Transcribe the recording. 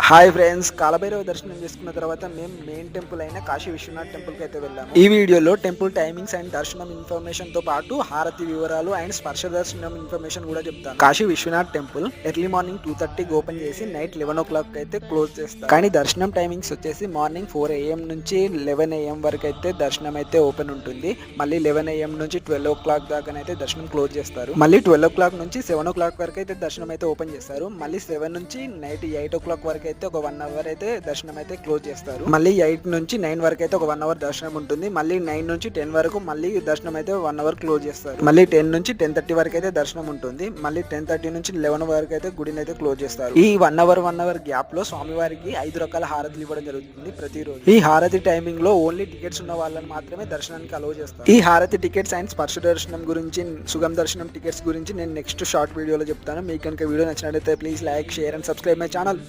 Hi friends, Kalabhairava దర్శనం చేసుకున్న తర్వాత మేము మెయిన్ టెంపుల్ అయిన కాశీ విశ్వనాథ్ టెంపుల్కి అయితే వెళ్ళాము. ఈ వీడియోలో టెంపుల్ టైమింగ్స్ అండ్ దర్శనం ఇన్ఫర్మేషన్ తో పాటు హారతి వివరాలు అండ్ స్పర్శ దర్శనం ఇన్ఫర్మేషన్ కూడా చెప్తాను. Kashi Vishwanath temple early morning 2:30 open చేసి నైట్ 11 o'clock అయితే క్లోజ్ చేస్తారు. కానీ దర్శనం టైమింగ్స్ వచ్చేసి మార్నింగ్ 4 AM నుంచి 11 AM వరకు అయితే దర్శనం అయితే ఓపెన్ ఉంటుంది. మళ్ళీ 11 AM నుంచి 12 o'clock దాకానైతే దర్శనం క్లోజ్ చేస్తారు. మళ్ళీ 12 o'clock నుంచి 7 o'clock వరకు అయితే దర్శనం అయితే ఓపెన్ చేస్తారు. మళ్ళీ 7 నుంచి నైట్ 8 o'clock వరకు అయితే ఒక 1 hour అయితే దర్శనం అయితే క్లోజ్ చేస్తారు. మళ్ళీ 8 నుంచి 9 వరకు అయితే ఒక 1 hour దర్శనం ఉంటుంది. మళ్ళీ 9 నుంచి 10 వరకు మళ్ళీ దర్శనం అయితే 1 hour క్లోజ్ చేస్తారు. మళ్ళీ 10 నుంచి 10:30 వరకు అయితే దర్శనం ఉంటుంది. మళ్ళీ 10:30 నుంచి 11 వరకు అయితే గుడిని అయితే క్లోజ్ చేస్తారు. ఈ 1 hour గ్యాప్ లో స్వామివారికి 5 రకాల హారతులు ఇవ్వడం జరుగుతుంది ప్రతిరోజు. ఈ హారతి టైమింగ్ లో ఓన్లీ టికెట్స్ ఉన్న వాళ్ళని మాత్రమే దర్శనానికి అలౌ చేస్తారు. ఈ హారతి టికెట్స్ అండ్ స్పర్శ దర్శనం గురించి, సుగం దర్శనం టికెట్స్ గురించి నేను నెక్స్ట్ షార్ట్ వీడియోలో చెప్తాను. మీకు కనుక వీడియో నచ్చినట్లయితే please like, share and subscribe my channel.